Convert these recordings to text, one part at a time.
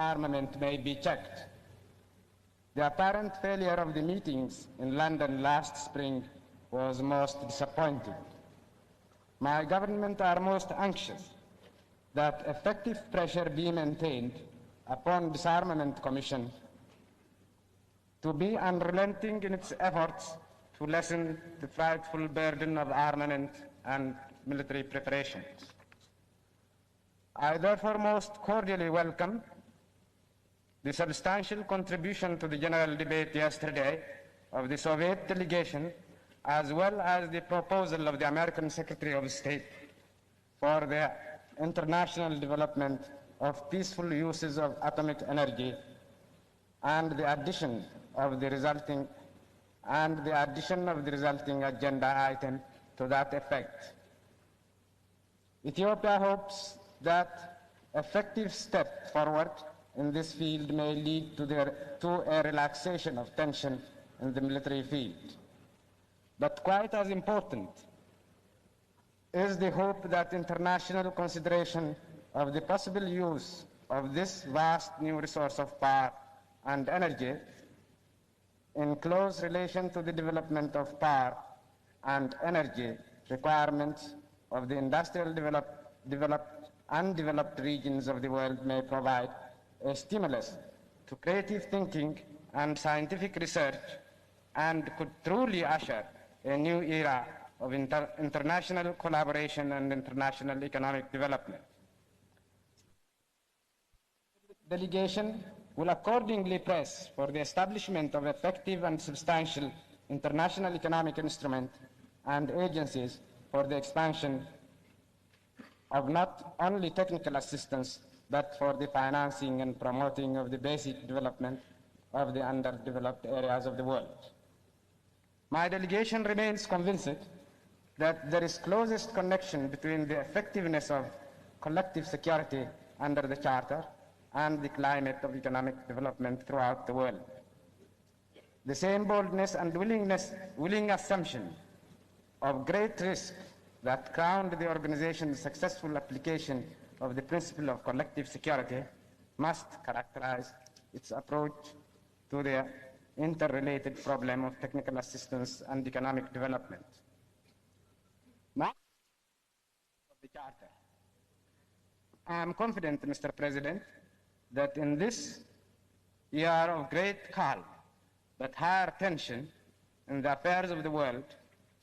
armament may be checked. The apparent failure of the meetings in London last spring was most disappointing. My government are most anxious that effective pressure be maintained upon Disarmament Commission to be unrelenting in its efforts to lessen the frightful burden of armament and military preparations. I therefore most cordially welcome the substantial contribution to the general debate yesterday of the Soviet delegation, as well as the proposal of the American Secretary of State for the international development of peaceful uses of atomic energy and the addition of the resulting agenda item to that effect. Ethiopia hopes that effective step forward in this field may lead to a relaxation of tension in the military field. But quite as important is the hope that international consideration of the possible use of this vast new resource of power and energy in close relation to the development of power and energy requirements of the industrial undeveloped regions of the world may provide a stimulus to creative thinking and scientific research, and could truly usher a new era of international collaboration and international economic development. The delegation will accordingly press for the establishment of effective and substantial international economic instruments and agencies for the expansion of not only technical assistance, but for the financing and promoting of the basic development of the underdeveloped areas of the world. My delegation remains convinced that there is closest connection between the effectiveness of collective security under the Charter and the climate of economic development throughout the world. The same boldness and willing assumption of great risk that crowned the organization's successful application of the principle of collective security must characterize its approach to the interrelated problem of technical assistance and economic development. Now, of the Charter. I am confident, Mr. President, that in this year of great calm but higher tension in the affairs of the world,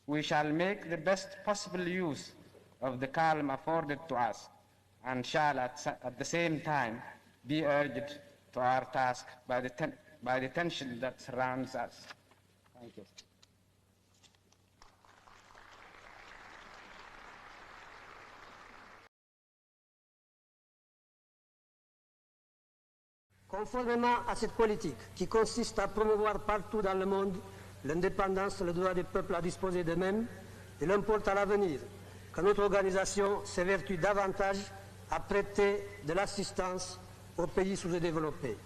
we shall make the best possible use of the calm afforded to us, and shall at the same time be urged to our task by the tension that surrounds us. Thank you. Conformément à cette politique qui consiste à promouvoir partout dans le monde l'indépendance et le droit des peuples à disposer d'eux-mêmes, il importe à l'avenir que notre organisation s'évertue davantage à prêter de l'assistance aux pays sous-développés.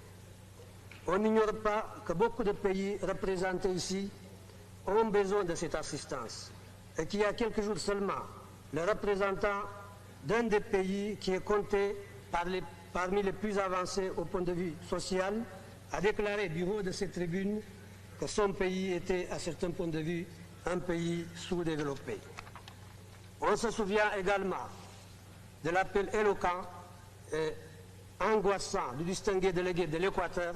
On n'ignore pas que beaucoup de pays représentés ici ont besoin de cette assistance et qu'il y a quelques jours seulement, le représentant d'un des pays qui est compté parmi les plus avancés au point de vue social a déclaré du haut de cette tribune que son pays était, à certains points de vue, un pays sous-développé. On se souvient également de l'appel éloquent et angoissant du distingué délégué de l'Équateur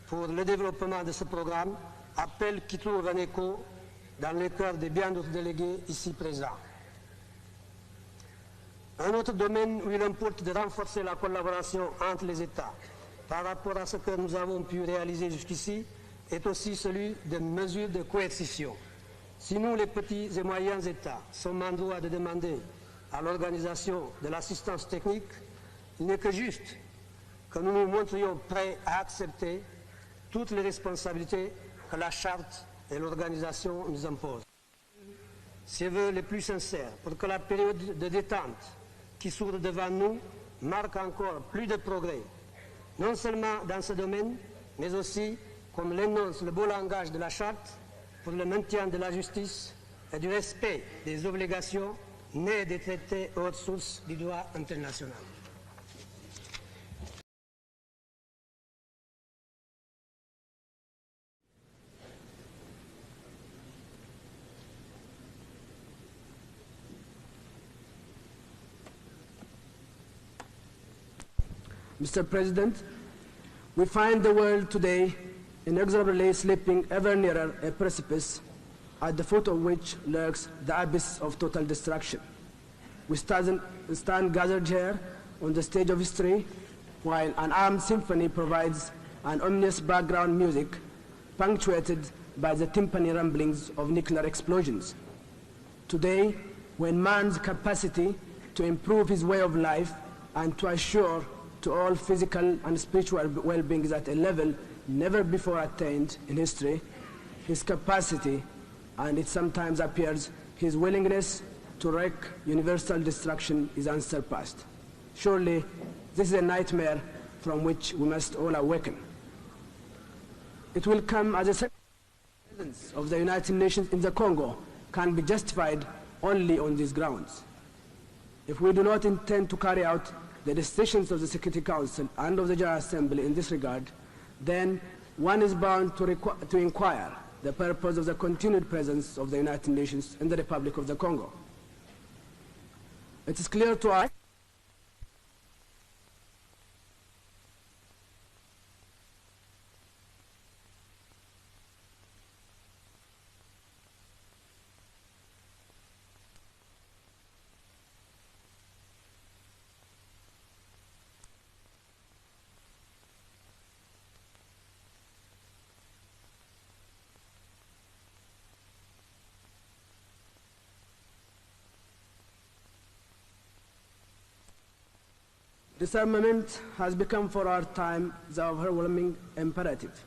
pour le développement de ce programme, appel qui trouve un écho dans le cœur de bien d'autres délégués ici présents. Un autre domaine où il importe de renforcer la collaboration entre les États par rapport à ce que nous avons pu réaliser jusqu'ici est aussi celui des mesures de coercition. Si nous, les petits et moyens États, sommes en droit de demander à l'organisation de l'assistance technique, il n'est que juste que nous nous montrions prêts à accepter toutes les responsabilités que la Charte et l'organisation nous imposent. Ses vœux les plus sincères pour que la période de détente qui s'ouvre devant nous marque encore plus de progrès, non seulement dans ce domaine, mais aussi, comme l'énonce le beau langage de la Charte, pour le maintien de la justice et du respect des obligations nées des traités haute source du droit international. Mr. President, we find the world today inexorably slipping ever nearer a precipice at the foot of which lurks the abyss of total destruction. We stand gathered here on the stage of history while an armed symphony provides an ominous background music punctuated by the timpani rumblings of nuclear explosions. Today, when man's capacity to improve his way of life and to assure to all physical and spiritual well-being is at a level never before attained in history, his capacity, and it sometimes appears his willingness to wreak universal destruction is unsurpassed. Surely, this is a nightmare from which we must all awaken. It will come as a presence of the United Nations in the Congo can be justified only on these grounds. If we do not intend to carry out the decisions of the Security Council and of the General Assembly in this regard, then one is bound to inquire the purpose of the continued presence of the United Nations in the Republic of the Congo. It is clear to us disarmament has become for our time the overwhelming imperative.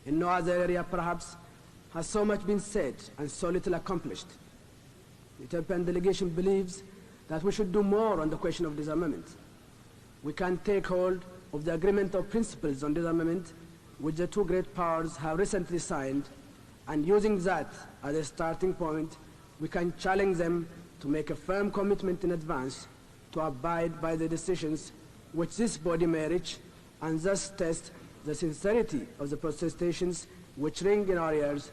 In no other area, perhaps, has so much been said and so little accomplished. The Ethiopian delegation believes that we should do more on the question of disarmament. We can take hold of the agreement of principles on disarmament which the two great powers have recently signed, and using that as a starting point, we can challenge them to make a firm commitment in advance to abide by the decisions which this body may reach, and thus test the sincerity of the protestations which ring in our ears,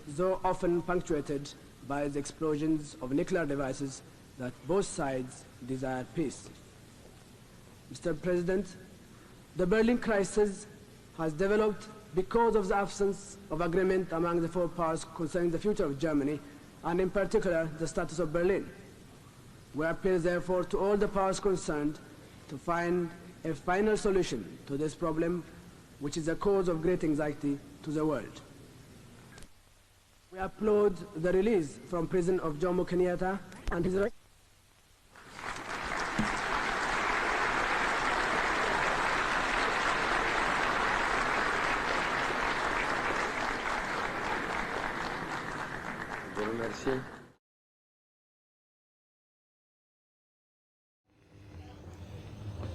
though often punctuated by the explosions of nuclear devices, that both sides desire peace. Mr. President, the Berlin crisis has developed because of the absence of agreement among the four powers concerning the future of Germany, and in particular the status of Berlin. We appeal therefore to all the powers concerned to find a final solution to this problem, which is a cause of great anxiety to the world. We applaud the release from prison of Jomo Kenyatta and his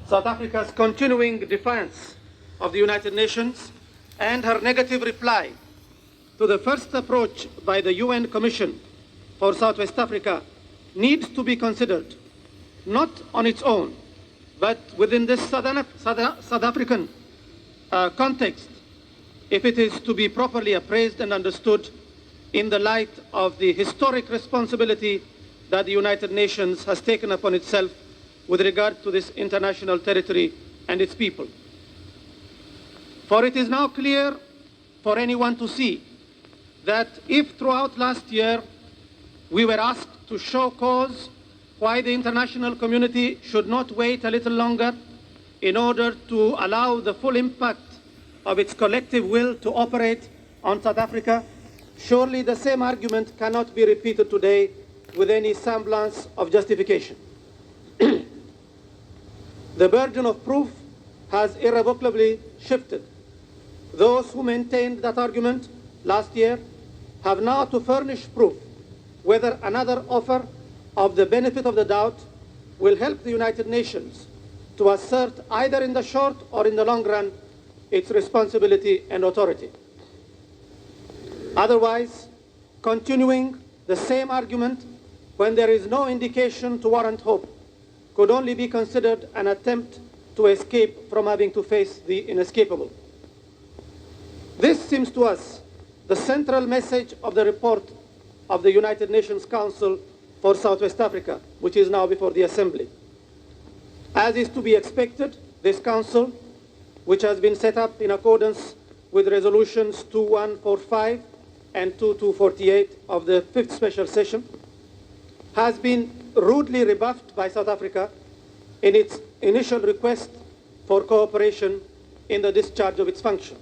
South Africa's continuing defiance of the United Nations and her negative reply to the first approach by the UN Commission for Southwest Africa needs to be considered, not on its own, but within this South African context, if it is to be properly appraised and understood in the light of the historic responsibility that the United Nations has taken upon itself with regard to this international territory and its people. For it is now clear for anyone to see that if throughout last year we were asked to show cause why the international community should not wait a little longer in order to allow the full impact of its collective will to operate on South Africa, surely the same argument cannot be repeated today with any semblance of justification. The burden of proof has irrevocably shifted. Those who maintained that argument last year have now to furnish proof whether another offer of the benefit of the doubt will help the United Nations to assert either in the short or in the long run its responsibility and authority. Otherwise, continuing the same argument when there is no indication to warrant hope could only be considered an attempt to escape from having to face the inescapable. This seems to us the central message of the report of the United Nations Council for Southwest Africa, which is now before the Assembly. As is to be expected, this Council, which has been set up in accordance with Resolutions 2145 and 2248 of the 5th Special Session, has been rudely rebuffed by South Africa in its initial request for cooperation in the discharge of its function.